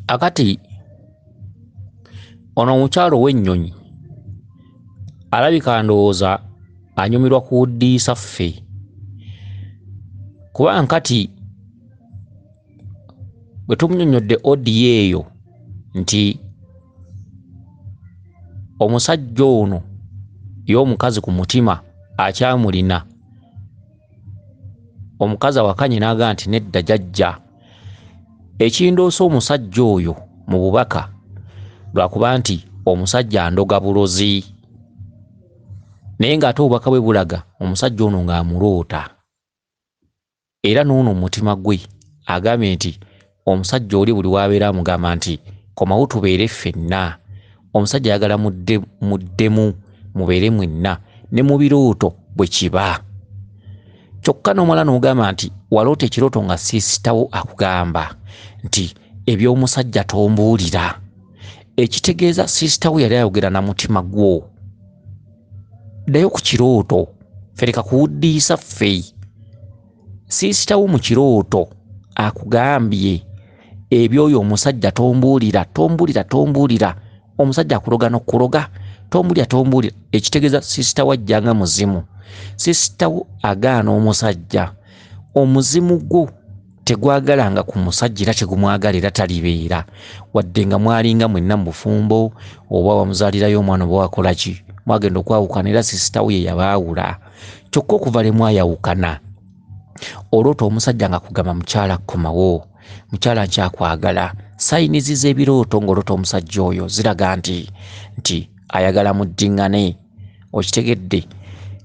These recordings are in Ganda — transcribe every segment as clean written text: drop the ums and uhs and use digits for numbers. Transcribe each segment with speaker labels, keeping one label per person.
Speaker 1: akati ono omukyalo w'ennyonyi alabika ndowooza anyumirwa kuwuddiisa ffe kuba nkati bwe tumunyonnyodde odiyo eyo nti omusajja ono y'omukazi ku mutima akyamulina, omukazi awakanye n'agaa nti nedda jjajja. Ekindoosa omusajja oyo mu bubaka lwakuba nti omusajja andoga bulozi, naye ng'ate obubaka bwe bulaga omusajja ono ng'amuloota, era n'ono omutima gwe agambye nti omusajja oli buli w'abeera amugamba nti komawo tubeere ffenna. Omusajja ayagala muddemu mubeere mwenna ne mu birooto bwe kiba. Kyokka n'omulala n'ogamba nti waloota ekirooto nga siisitawo akugamba nti eby'omusajja tombuulira. Ekitegeeza siisitawo yali ayogera na mutima gwo. Ddayo ku kirooto, ffe leka kuwuddiisa ffe. Siisitawo mu kirooto akugambye ebyoyo omusajja tombuulira. Omusajja akuloga n'okuloga, tombuulira. Ekitegeeza siisitawo ajjanga muzimu. Siisitawo agaana omusajja. Omuzimu gwo tegwagalanga ku musajja era tegumwagala era talibeera. Wadde nga mwalinga mwenna mu bufumbo oba wamuzaalirayo omwana oba wakola ki, mwagenda okwawukana era siisitawo ye yabaawula. Kyokka okuva le mwayawukana, oloota omusajja nga kugamba mukyala komawo, mukyala nkyakwagala. Sayinizi z'ebirooto ng'oloota omusajja oyo ziraga nti ayagala muddiŋŋane. Okitegedde?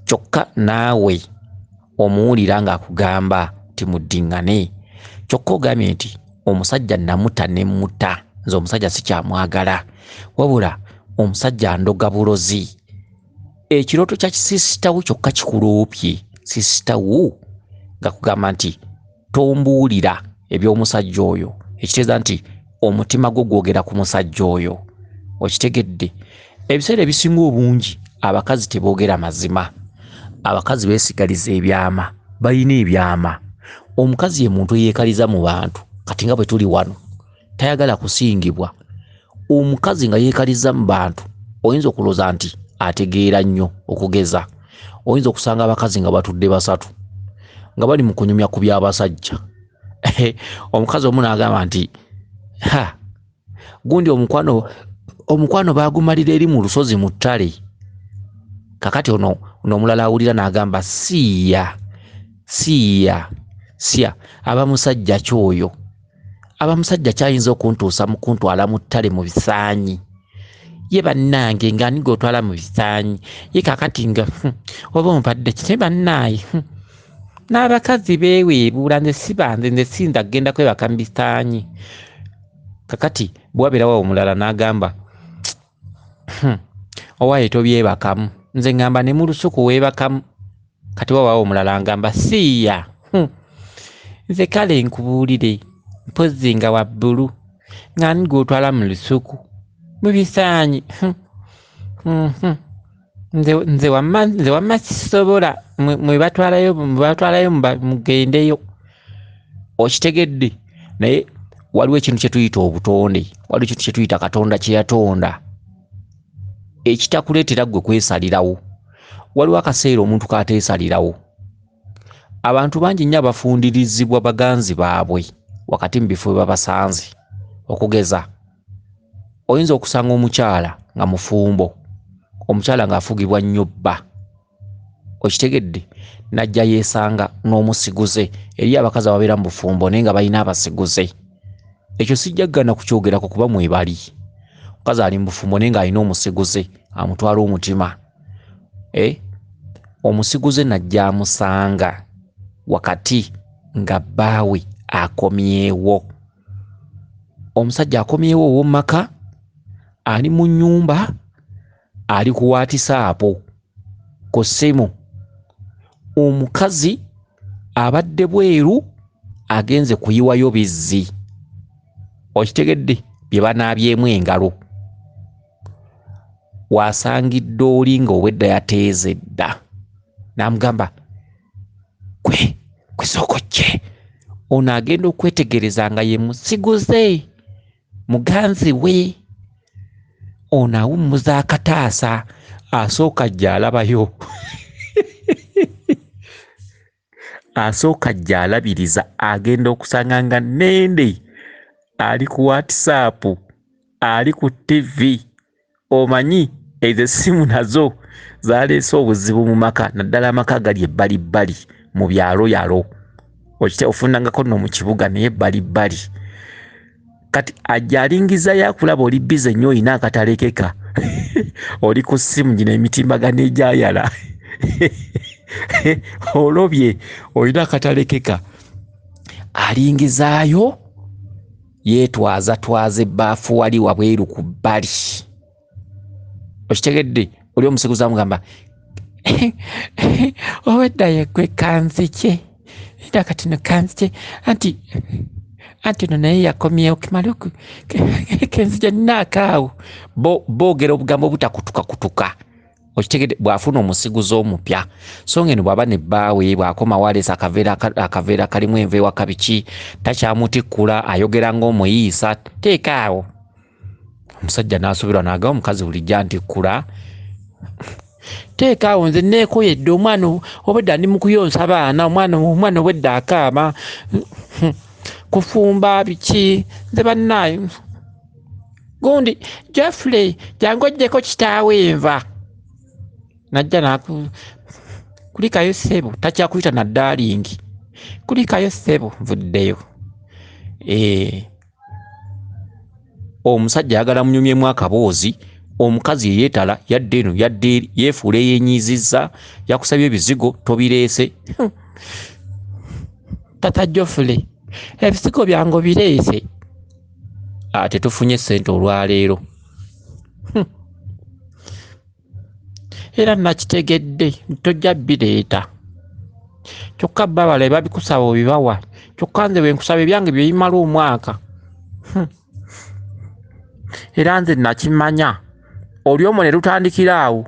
Speaker 1: Kyokka naawe omuwulira ng'akugamba nti muddiŋŋane. Kyokka ogambye nti omusajja namuta ne mutta, nze omusajja sikyamwagala, wabula omusajja ndoga bulozi. Ekirooto kya siisitawo kyokka kikuloopye. Siisitawo nga kugamba nti tombuulira eby'omusajja oyo, ekitegeeza nti omutima gwo gwogera ku musajja oyo. Okitegedde? Ebiseera ebisinga obungi abakazi teboogera mazima. Abakazi beesigaliza ebyama, balina ebyama. Omukazi ye muntu eyeekaliza mu bantu. Kati nga bwe tuli wano tayagala kusingibwa. Omukazi nga yeekaliza mu bantu oyinza okulooza nti ategeera nnyo. Okugeza oyinza okusanga abakazi nga batudde basatu nga bali mu kunyumya ku by'abasajja. Omukazi omu n'agamba nti gundi omukwano baagumalira eri mu lusozi mu ttale. Kakati ono omulala awulira n'agamba siya aba musajja kyoyo. Aba musajja kyayinza okuntuusa mu kuntwala mu ttale mu bisaanyi. Ye bannange nga niga otwala mu bisaanyi. Ye kakati nga oba ompadde kite bannaaye. N'abakazi beeweebuula nze sinza kgenda kwebaka mu bisaanyi. Kakati bwabeerawo omulala n'agamba owaaye tobyebakamu, nze ngamba ne mu lusuku weebakamu. Kati wawaawo omulala ngamba siya nze kale nkubuulire mpozzi nga wabbulu nga niga otwala mu lusuku mu bisaanyi. Nze wamma sisobola mwe batwalayo mugendeyo. Okitegedde? Naye waliwo ekintu kye tuyita obutonde, waliwo ekintu kye tuyita Katonda kye yatonda ekitakuleetera ggwe kwesalirawo. Waliwo akaseera omuntu kaateesalirawo. Abantu bangi nnyo abafundirizibwa baganzi baabwe wakati mu bifo babasanze. Okugeza oyinza okusanga omukyala nga mufumbo, omukyala ng'afugibwa nnyo bba. Okitegedde? Najja yeesanga n'omusiguze. Eri abakazi ababeera mu bufumbo naye nga balina abasiguze. Ekyo sijja kugana kukyogerako kuba mwebali. Omukazi ali mu bufumbo naye ng'alina omusiguze amutwala omutima. Omusiguze najja amusanga wakati nga bbaawe akomyewo. Omusajja akomyewo ow'omu maka, ali mu nnyumba, ali ku waatisaapu ku ssimu. Omukazi abadde bweru agenze kuyiwayo bizzi. Okitegedde? Bye banaabyemu engalo. Wasangidde oli nga obwedda yateeze dda. N'amugamba kwe sookojje. Ono agenda okwetegereza nga ye musiguze. muganzi we ono awummuza akataasa asooka ajja alabayo asooka ajja alabiriza agenda okusanga nga Nende ali ku WhatsApp ali ku TV. Omanyi ezo essimu nazo zaleese obuzibu mu maka, naddala amaka gali ebbalibbali mu byalo yalo. Ofunangako nno mu kibuga naye ebbalibbali. Kati ajja alingiza yakulaba oli bize nnyo olina akatalekeka. Oli ku ssimu gino emitimbagano egyayala. Olobye olina akatalekeka. Alingizaayo yeetwaza ebbaafu wali wabweru ku bbali. Okitegedde oli omusiguza amugamba owedda yegwe kanzike era kati no kanzike anti no naye yakomyewo kimala kenzija nnaakaawo boogera obugambo butakutukakutuka. Okitegedde bw'afuna omusiguza omupya so ngeno bw'aba ne bbaawe bw'akoma waleesa akaveera kalimu enva ewaka biki takyamutikkula ayogera ng'omuyiisa teekaawo. Omusajja n'asuubirwa n'agamba omukazi bulijja ntikkula teekaawo nze neekoyedde omwana obwedda ndi mu kuyonsa baana omwana obwedda akaama kufumba biki nze bannaayo gundi Geoffrey jangu oggyeko kitaawe enva. Najja kulikayo ssebo takyakuyita na darlingi kulikayo ssebo nvuddeyo. Omusajja ayagala munyumyemu akaboozi, omukazi yeyeetala yadde eno yadde eri yeefuula eyeenyiizizza yakusabye ebizigo tobireese. Tata Geoffrey ebizigo byange bireese ate tufunye ssente olwaleero. Era nakitegedde tojja bireeta kyokka babala babikusaba obibawa kyokka nze bwe nkusaba ebyange bye bimala omwaka. Era nze nakimanya oli omwo ne lutandikira awo.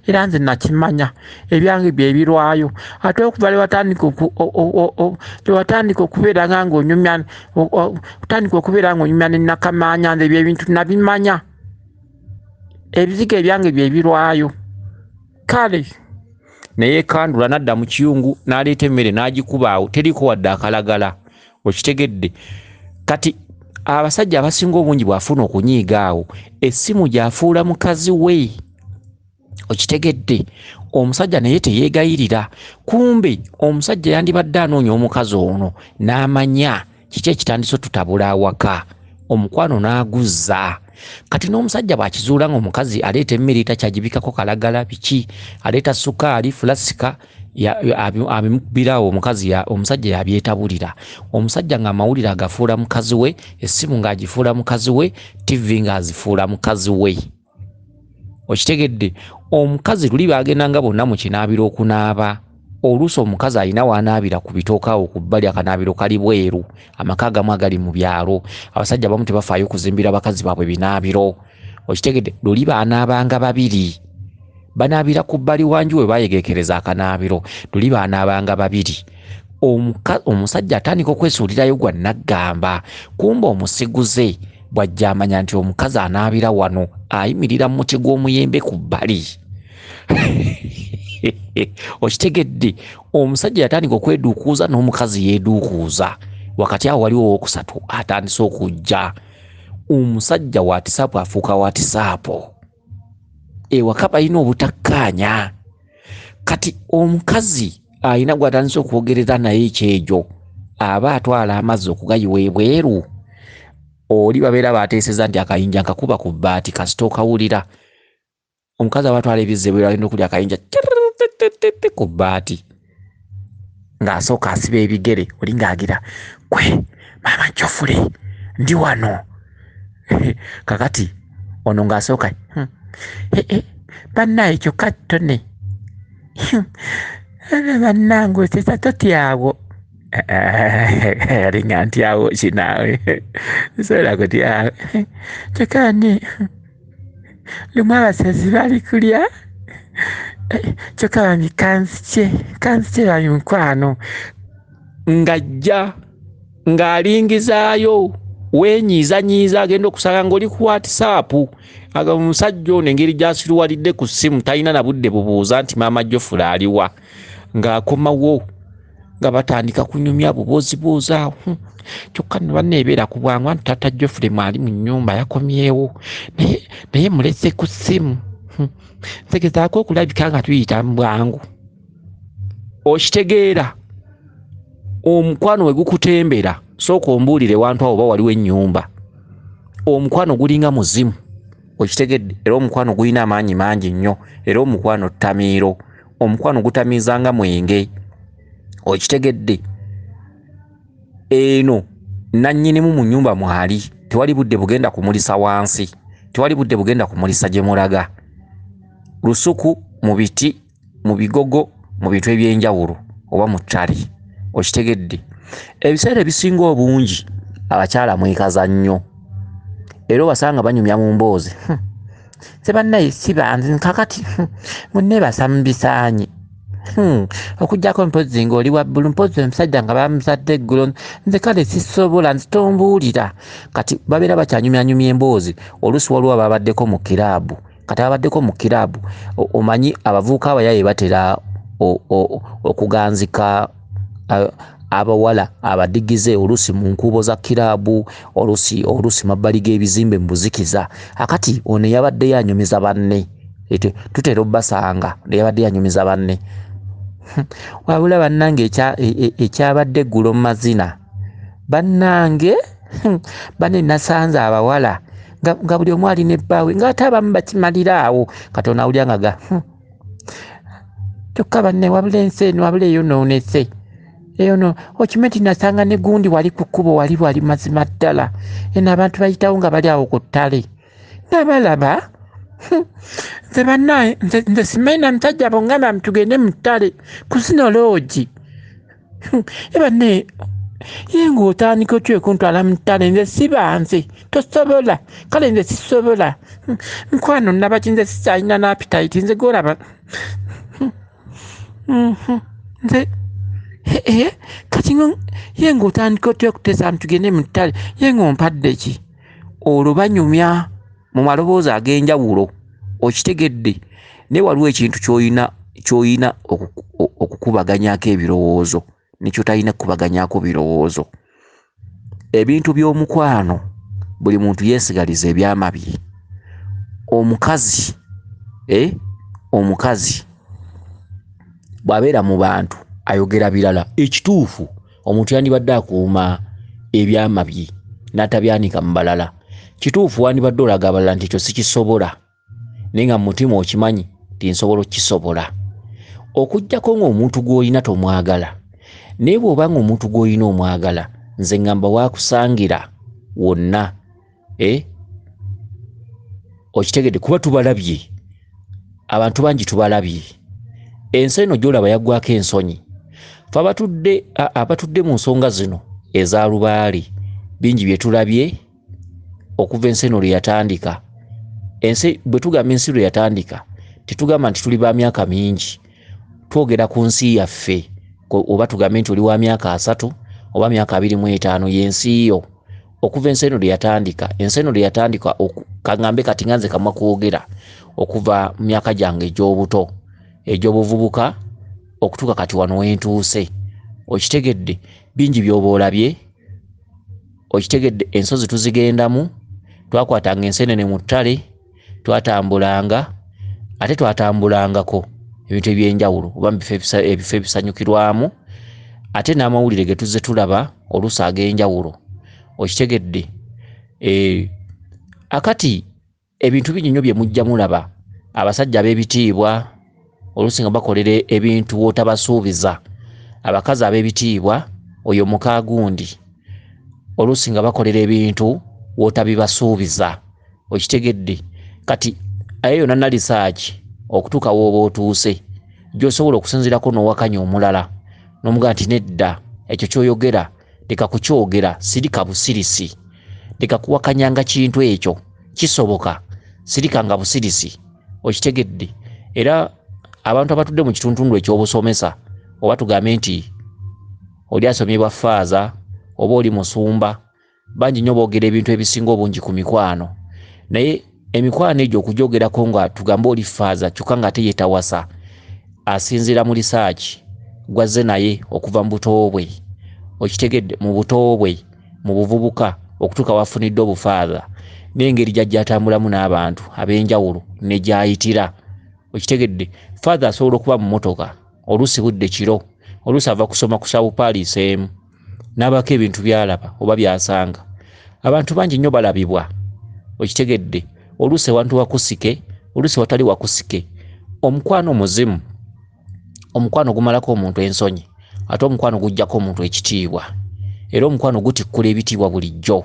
Speaker 1: Era nze nakimanya ebyange bye birwayo ate okuva lewatandika okubeera ng'onyumya ne Nakamaanya nze byebintu nabimanya. Ebizigo ebyange bye birwayo. Kale naye kandula nadda mu kiyungu n'aleeta emmere n'agikuba awo teriko wadde akalagala. Okitegedde kati abasajja abasinga obungi bw'afuna okunyiiga awo essimu gy'afuula mukazi we. Okitegedde omusajja naye teyeegayirira. Kumbe omusajja yandibadde anoonya omukazi ono n'amanya kiki ekitandise tutabula awaka. Omukwano n'aguzza. Kati n'omusajja bw'akizuula ng'omukazi aleeta emmere takyagibikako kalagala biki aleeta sukaali fulasika abimukubirawo omusajja yabyetabulira. Omusajja ng'amawulire agafuula mukazi we, essimu ng'agifuula mukazi we, TV ng'azifuula mukazi we. Okitegedde omukazi luli bagendanga bonna mu kinaabiro okunaaba. Oluusi omukazi alina wanaabira ku bitooka awo ku bbali akanaabiro kali bweru. Amaka agamu agali mu byalo abasajja abamu tebafaayo kuzimbira bakazi baabwe binaabiro. Okitegedde luli baanaabanga babiri banaabira ku bbali wanju we bayegekereza akanaabiro luli baanaabanga babiri. Omusajja atandika okwesuulirayo gwa naggamba. Kumba omusiguze bw'ajja amanya nti omukazi anaabira wano ayimirira mu muti gw'omuyembe ku bbali. Okitegedde omusajja yatandika okweduukuuza n'omukazi yeeduukuuza. Wakati awo waliwo owokusatu atandise okujja. Omusajja WhatsApp afuuka WhatsApp. Ewaka balina obutakkaanya. Kati omukazi alina gw'atandise okwogereza naye ekyejo aba atwala amazzi okugayiwa ebweru. Oli babeera baateeseza nti akayinja nkakuba ku bbaati kasita okawulira. Omukazi aba atwala ebizze bwe agenda okulya akayinja ku bbaati ng'asooka asiba ebigere oli ng'agira gwe maama Geoffrey ndi wano. Kakati ono ng'asooka bannaye kyokka ttone bannange osesa totyawo. Alinga ntyawo ki naawe nsobola kutyawo kyokka ni lumu abasazi bali kulya kyokka bami kanzike bami mukwano ng'ajja ng'alingizaayo wenyiiza agenda okusanga ng'oli ku WhatsApp aga omusajja ono engeri gy'asiruwalidde ku ssimu talina na budde bubuuza nti maama Jofula aliwa ng'akomawo nga batandika kunyumya bubuuzibuuza kyokka ne banneebeera ku bwangu anti taata Jofule mwali mu nnyumba yakomyewo naye mulese ku ssimu ntegezaako okulabika nga tuyita mu bwangu. Okitegeera omukwano we gukutembera sooka ombuulire wantu awo oba waliwo ennyumba. Omukwano gulinga muzimu okitegedde, era omukwano gulina amaanyi mangi nnyo, era omukwano ttamiiro, omukwano gutamiizanga mwenge okitegedde. Eno nannyinimu mu nnyumba mwali tewali budde bugenda kumulisa wansi, tewali budde bugenda kumulisa gye mulaga. Lusuku mu biti, mu bigogo, mu bintu eby'enjawulo oba mu ttale okitegedde. Ebiseera ebisinga obungi abakyala mwekaza nnyo era obasanga banyumya mu mboozi nze bannaye si banze kakati munneebasa mu bisaanyi okuggyako mpozi ng'oli wabbulu mpozi omusajja nga bamusadde eggulo nze kale sisobola nzitombuulira. Kati babeera bakyanyumyanyumya emboozi oluusi waliwo ababaddeko mu kiraabu. Kati ababaddeko mu kiraabu omanyi abavubuka abayaye batera okuganzika abawala abadigize oluusi mu nkuubo za kiraabu, oluusi mabbali g'ebizimbe mu buzikiza. Akati ono yabadde yanyumiza banne, tutera obbasanga yabadde yanyumiza banne. Wabula bannange ekyabadde eggulo mu mazina bannange banne nasanze abawala nga buli omu alina ebbaawe ng'ate abamu bakimalira awo Katonda awulya nga kyokka banne wabula ensi eno wabula eyonoonese. Eyo no okimanyi nti nasanga ne gundi wali ku kkubo wali mazima ddala. Eno abantu bayitawo nga bali awo ku ttale nabalaba. Nze bannaye nze simanyi na musajja bongamba tugende mu ttale kusina loogi. Banne ye ng'otandika otya okuntwala mu ttale nze sibanze tosobola. Kale nze sisobola nkwano nabaki nze sikyalina n'appetite nze golaba nze kati ye ng'otandika otya okuteesa tugende mu ttale ye ng'ompadde ki? Olwo banyumya mu maloboozi ag'enjawulo okitegedde. Naye waliwo ekintu ky'oyina okukubaganyako ebirowoozo nekyo talina kukubaganyako birowoozo. Ebintu by'omukwano buli muntu yeesigaliza ebyamabye. Omukazi bw'abeera mu bantu ayogera birala. Ekituufu omuntu yandibadde akuuma ebyamabye n'atabyanika mu balala. Kituufu wandibadde olaga abalala nti ekyo sikisobola naye nga mu mutima okimanyi nti nsobola okukisobola. Okuggyako ng'omuntu gw'olina tomwagala, naye bw'oba ng'omuntu gw'olina omwagala nze ngamba waakusangira wonna. Okitegedde kuba tubalabye, abantu bangi tubalabye. Ensi eno gy'olaba yaggwako ensonyi. Fe abatudde mu nsonga zino eza lubaale bingi bye tulabye okuva ensi eno lwe yatandika. Ensi bwe tugamba ensi lwe yatandika tetugamba nti tuli ba myaka mingi, twogera ku nsi yaffe oba tugambe nti oli wa myaka 3 oba myaka 25 y'ensi yo. Okuva ensi eno lwe yatandika, ensi eno lwe yatandika kaŋŋambe kati nganze kamwa kwogera okuva mu myaka gyange egy'obuto egy'obuvubuka okutuuka kati wano wentuuse. Okitegedde bingi by'oba olabye. Okitegedde ensozi tuzigendamu, twakwatanga ensenene mu ttale, twatambulanga ate twatambulangako ebintu eby'enjawulo oba ebifo ebisanyukirwamu ate n'amawulire ge tuzze tulaba oluusi ag'enjawulo. Okitegedde akati ebintu bingi nnyo bye mujja mulaba. Abasajja ab'ebitiibwa oluusi nga bakolera ebintu wootabasuubiza. Abakazi ab'ebitiibwa oyo muka gundi oluusi nga bakolera ebintu wootabibasuubiza. Okitegedde kati ayo yonna nalisaaki okutuuka w'oba otuuse gy'osobola okusinziirako n'owakanya omulala n'omugaa nti nedda ekyo ky'oyogera leka kukyogera, sirika busirisi. Leka kuwakanyanga kintu ekyo kisoboka, sirikanga busirisi. Okitegedde era abantu abatudde mu kitundu eky'obusomesa oba tugambe nti oli asomye bwa ffaaza oba oli musumba bangi nnyo boogera ebintu ebisinga obungi ku mikwano naye emikwano egyo okugyogerako nga tugamba oli faaza kyokka nga ate yeetawasa asinziira mu lisaaki gwazze naye okuva mu buto bwe okitegedde mu buto bwe mu buvubuka okutuuka wafunidde obufaaza n'engeri gy'ajja atambulamu n'abantu ab'enjawulo ne gy'ayitira okitegedde faaza asobola okuba mu motoka oluusi budde kiro oluusi ava kusoma ku sawupaaliisi emu n'abako ebintu by'alaba oba by'asanga abantu bangi nnyo balabibwa okitegedde oluusi ewantu wakusike oluusi watali wakusike omukwano muzimu omukwano gumalako omuntu ensonyi ate omukwano gujjako omuntu ekitiibwa era omukwano gutikkula ebitiibwa bulijjo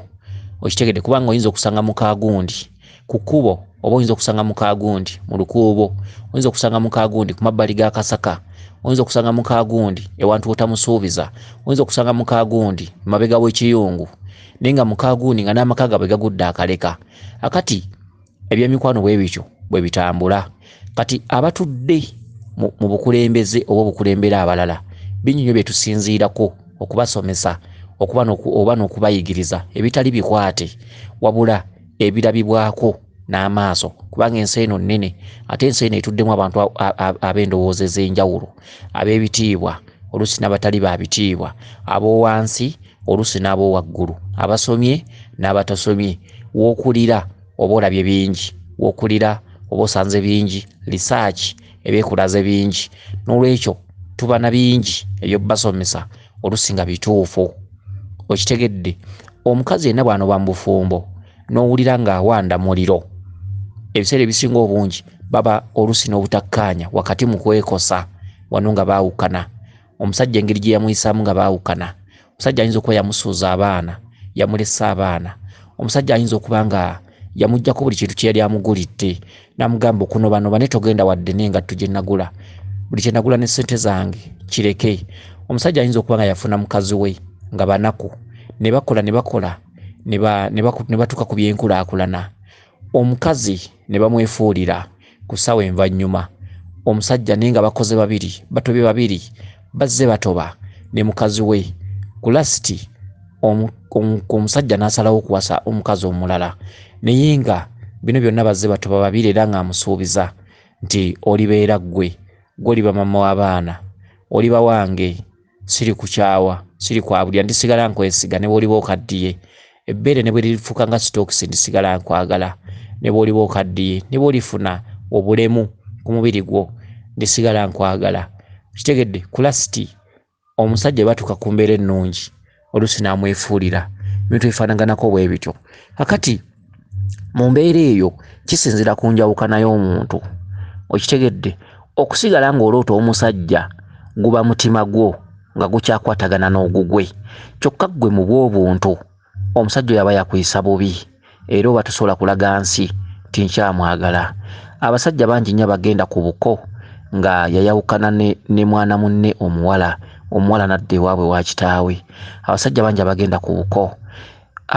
Speaker 1: okitegedde kubanga oyinza okusanga mukaagundi ku kkubo oba oyinza okusanga mukaagundi mu lukuubo oyinza okusanga mukaagundi ku mabbali g'akasaka oyinza okusanga mukaagundi ewantu otamusuubiza oyinza okusanga mukaagundi mabega w'ekiyungu naye nga mukaagundi nga n'amaka gabwe gagudde akaleka akati ebyemikwano bwe bityo bwe bitambula kati abatudde mu bukulembeze oba obukulembera abalala binyinyo bye tusinziirako okubasomesa oba n'okubayigiriza ebitali bikwate wabula ebirabibwako n'amaaso kubanga ensi eno nnene ate ensi eno etuddemu abantu ab'endowooza ez'enjawulo ab'ebitiibwa oluusi n'abatali ba bitiibwa ab'owansi oluusi n'ab'owaggulu abasomye n'abatasomye w'okulira oba olabye bingi w'okulira oba osanze bingi lisaaki ebyekulaze bingi n'olwekyo tuba na bingi ebyobasomesa oluusi nga bituufu okitegedde omukazi yenna bw'anoba mu bufumbo n'owulira ng'awanda muliro ebiseera ebisinga obungi baba oluusi n'obutakkaanya wakati mu kwekosa wano nga baawukana omusajja engeri gye yamuyisaamu nga baawukana omusajja ayinza okuba yamusuuza abaana yamulesa abaana omusajja ayinza okuba nga yamuggyako buli kintu kye yali amugulidde n'amugamba okunobanoba ne togenda wadde n'engatto gye nagula buli kye nagula ne ssente zange kireke omusajja ayinza okuba nga yafuna mukazi we nga banaku ne bakola ne batuuka ku byenkulaakulana omukazi ne bamwefuulira ku ssaawa envannyuma omusajja naye nga bakoze babiri batobye babiri bazze batoba ne mukazi we ku lasiti omusajja n'asalawo okuwasa omukazi omulala naye nga bino byonna bazze batoba babiri era ng'amusuubiza nti olibeera ggwe gw'oliba mama w'abaana oliba wange siri kukyawa siri kwabulya ndisigala nkwesiga ne bw'oliba okaddiye ebbeere ne bwe lifuuka nga sitookisi ndisigala nkwagala ne bw'oliba okaddiye ne bw'olifuna obulemu ku mubiri gwo ndisigala nkwagala kitegedde ku lasiti omusajja batuuka ku mbeera ennungi oluusi n'amwefuulira ebintu bifaanaganako bwe bityo kakati mu mbeera eyo kisinzira ku njawukana y'omuntu okitegedde okusigala ng'oloota omusajja guba mutima gwo nga gukyakwatagana n'ogugwe kyokka ggwe mu bw'obuntu omusajja yaba yakuyisa bubi era oba tosobola kulaga nsi tinkyamwagala abasajja bangi nnyo bagenda ku buko nga yayawukana ne mwana munne omuwala nadda ewaabwe wa kitaawe abasajja bangi abagenda ku buko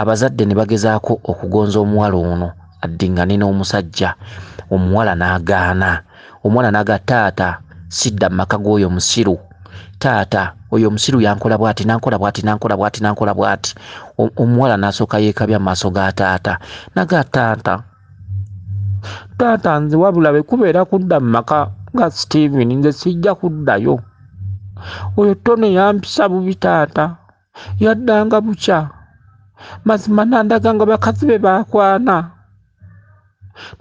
Speaker 1: abazadde ne bagezaako okugonza omuwala ono addingane n'omusajja omuwala n'agaana omwana n'aga taata sidda mu maka g'oyo musiru taata oyo omusiru yankola bw'ati nankola bw'ati omuwala n'asooka yeekabya mu maaso ga taata naga taata nze wabula bwe kubeera kudda mu maka ga Steven nze sijja kuddayo oyo Tone yampisa bubi taata yaddanga bukya mazima nandaga nga bakazi be baakwana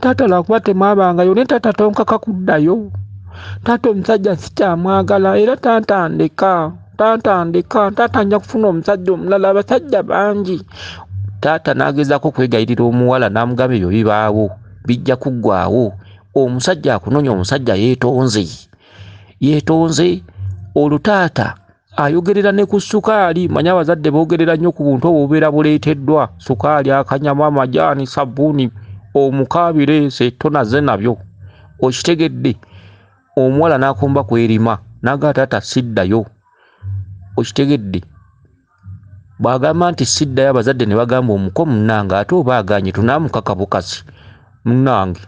Speaker 1: taata lwakuba temwabangayo ne taata tonkaka kuddayo taata omusajja sikyamwagala era taata ndeka taata nja kufuna omusajja omulala abasajja bangi taata n'agezaako kwegayirira omuwala n'amugamba ebyo bibaawo bijja kuggwaawo omusajja akunoonya omusajja yeetonze olwo taata ayogerera ne ku sukaali manya abazadde boogerera nnyo ku buntu obwo bubeera buleeteddwa sukaali akanyamu amajaani sabbuuni omukaabireese tonaze nabyo okitegedde omuwala n'akomba kwerima n'aga taata siddayo okitegedde bw'agamba nti siddayo abazadde ne bagamba omuko munnange ate oba aganye tunaamukaka bukasi munnange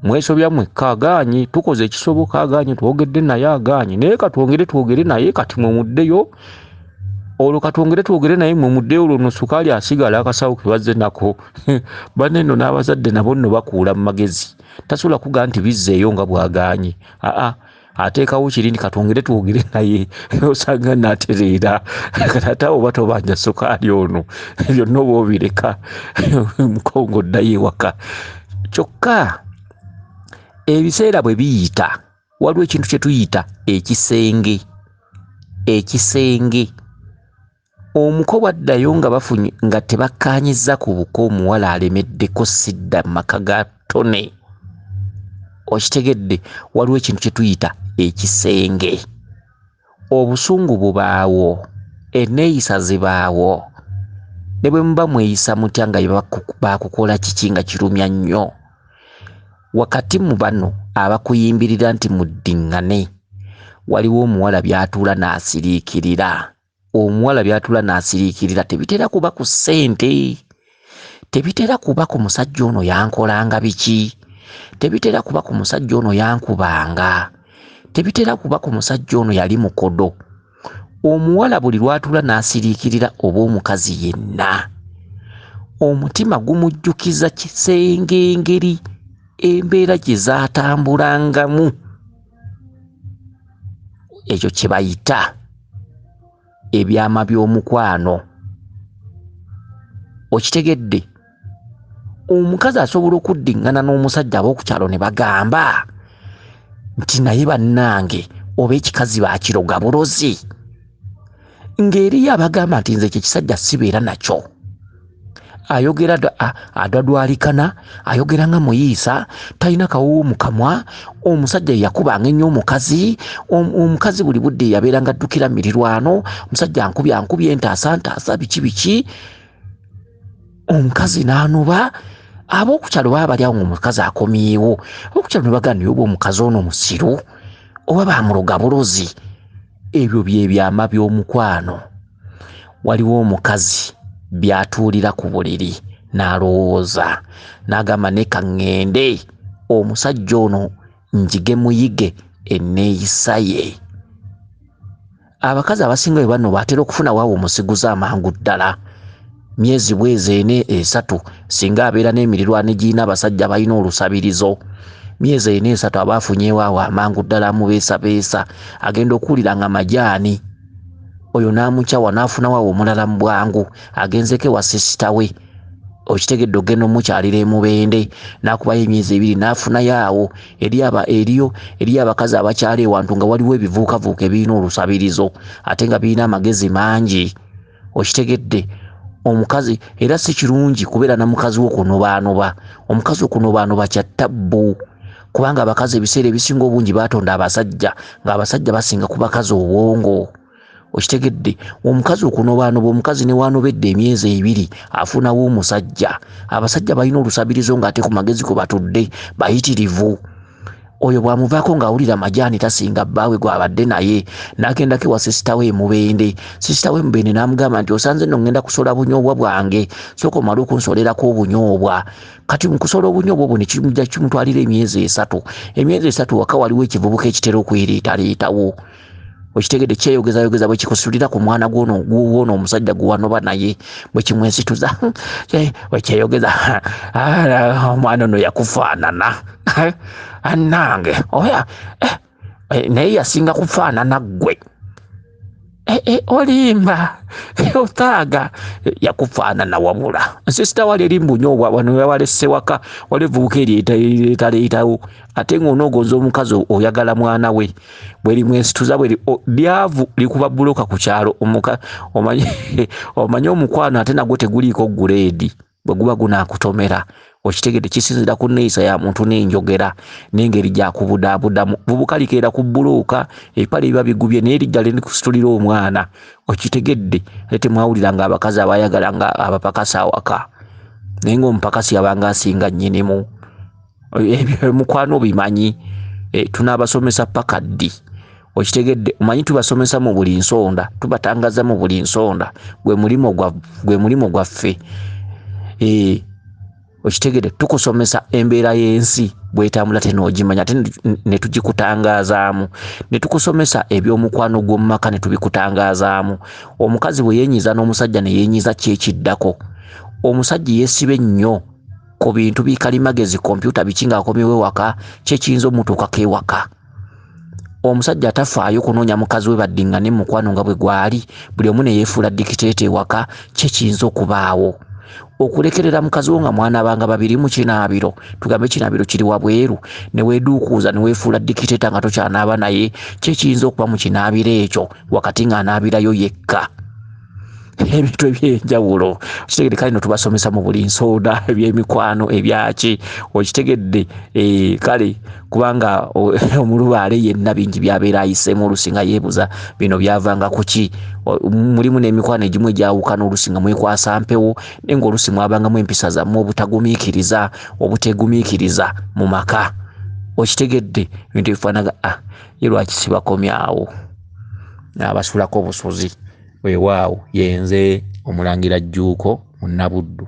Speaker 1: mwesobya mwekka aganye tukoze ekisoboka aganye twogedde naye aganye naye katwongere twogere naye kati mwemuddeyo olwo katwongere twogere naye mwe muddeyo olwo no sukaali asigala akasawo ke bazze nako banne nno n'abazadde nabo nno bakuula mu magezi tasobola kugaa nti bizzeeyo nga bw'agaanye ateekawo kirindi katwongere twogere naye osanga naatereera kataata oba tobanja sukaali ono byonna oba obireka mukongo ddayo ewaka kyokka ebiseera bwe biyita waliwo ekintu kye tuyita ekisenge omuko bwaddayo nga bafunye nga tebakkaanyizza ku buko omuwala alemeddeko sidda mu maka ga ttone okitegedde waliwo ekintu kye tuyita ekisenge obusungu bubaawo enneeyisa zibaawo ne bwe muba mweyisa mutya nga bakukola kiki nga kirumya nnyo wakati mu bano abakuyimbirira nti muddiŋŋane waliwo omuwala byatuula n'asiriikirira tebitera kuba ku ssente tebitera kuba ku musajja ono yankolanga biki tebitera kuba ku musajja ono yankubanga tebitera kuba ku musajja ono yali mukodo omuwala buli lwatuula n'asiriikirira oba omukazi yenna omutima gumujjukiza kisenge engeri embeera gye zaatambulangamu ekyo kye bayita ebyama by'omukwano okitegedde omukazi asobola okuddiŋŋana n'omusajja ab'okukyalo ne bagamba nti naye bannange oba ekikazi baakiroga bulozi ng'eriyo abagamba nti nze kyekisajja sibeera nakyo ayogera adwadwalikana ayogera nga muyiisa talina kawuwu mu kamwa omusajja yakubanga ennyo omukazi buli budde yabeeranga addukira mirirwano omusajja ankubye ntaasa biki omukazi n'anuba ab'okukyalo baba bali awo ng'omukazi akomyewo ab'okukyalo ne bagamba naye oba omukazi ono musiru oba bamuloga bulozi ebyo byebyama by'omukwano waliwo omukazi byatuulira ku buliri n'alowooza n'agamba ne kaŋŋende omusajja ono njige muyige enneeyisa ye abakazi abasinga bwe bano batera okufuna waawo omusiguza amangu ddala myezi bwezi 4-3 singa abeera n'emirirwano egirina abasajja balina olusabirizo myezi 4-3 aba afunyeewo awo amangu ddala amubeesabeesa agenda okuwulira nga majaani oyo n'amukyawa n'afuna waawo omulala mu bwangu agenzeko wa sisita we okitegedde ogenda omukyalira emubende n'akubayo emyezi 2 n'afunayo awo eriyo abakazi abakyali ewantu nga waliwo ebivuukavuuka ebirina olusabirizo ate nga birina amagezi mangi okitegedde omukazi era si kirungi kubeera na mukazi w'okunobaanoba omukazi w'okunobaanoba kya ttabbu kubanga abakazi ebiseera ebisinga obungi batonda abasajja ng'abasajja basinga ku bakazi obwongo okitegedde omukazi okunobaanoba omukazi ne waanobedde emyezi 2 afunawo omusajja abasajja balina olusabirizo ng'ate ku magezi kwe batudde bayitirivu oyo bwamuvaako ng'awulira majaani tasinga bbaawe gw'abadde naye n'agendako ewa sisita we emubende sisita we emubende n'amugamba nti osanze nno ngenda kusola bunyoobwa bwange sooka omale okunsolerako obunyoobwa kati mukusola obunyoobwa obwo ne kimujja kimutwalira emyezi 3 waka waliwo ekivubuka ekitera okweleetaleetawo okitegedde kyeyogeza bwe kikusulira ku mwana gw'ono omusajja gw'anoba naye bwe kimwesituza wekyeyogeza omwana ono yakufaanana annange oya naye yasinga kufaanana ggwe olimba otaaga yakufaanana wabula sisita wali eri mbunyoobwa wano walesse waka walivubuka eryetaleetawo ate ng'onoogonza omukazi oyagala mwana we bwerimwesituza lyavu likuba buloka ku kyalo omanye omukwano ate nagwo teguliiko guleedi bwe guba gunaakutomera okitegedde kisinzira ku nneeyisa ya muntu n'enjogera n'engeri gyakubudaabudamu bubuka likeera ku bbulooka ebipale biba bigubye naye lijja likusitulira omwana okitegedde ate temwawulira nga abakazi abayagala nga abapakasi awaka naye ng'omupakasi abanga asinga nnyinimu ebyo mukwano bimanyi tunaabasomesa paka ddi okitegedde omanyi tubasomesa mu buli nsonda tubatangaza mu buli nsonda gwe mulimo gwaffe okitegedde tukusomesa embeera y'ensi bwetambula tenogimanya ate ne tugikutangazaamu ne tukusomesa ebyomukwano gw'omu maka ne tubikutangazaamu. Omukazi bwe yeenyiza n'omusajja ne yeenyiza ki ekiddako? Omusajja yeesibe nnyo ku bintu bikalimagezi kompyuta biki ng'akomyewo ewaka kyekiyinza omutuukako ewaka. Omusajja atafaayo kunoonya mukazi we baddingane mu mukwano nga bwe gwali, buli omu ne yeefuula dikiteeta ewaka kyekiyinza okubaawo. Okulekerera mukazi wo nga mwana banga babiri mu kinaabiro, tugambe kinaabiro kiri wabweru, ne weeduukuuza ne weefuula dikiteeta nga tokyanaaba naye, kyekiyinza okuba mu kinaabiro ekyo wakati ng'anaabirayo yekka. Ebintu ebyenjawulo okitegedde, kale no tubasomesa mu buli nsooda ebyemikwano ebyaki okitegedde. Kale kubanga omulubaale yenna bingi byabeera ayiseemu oluusi nga yeebuza bino byavanga ku ki. Mulimu n'emikwano egimu egyawukana oluusi nga mwekwasa mpewo naye ng'oluusi mwabangamu empisa zammwe obutagumiikiriza obutegumiikiriza mu maka. Okitegedde ebintu ebifaanaga ye lwaki sibakomyawo abasuulako obusozi. Weewaawo yenze Omulangira Jjuuko Munnabuddu.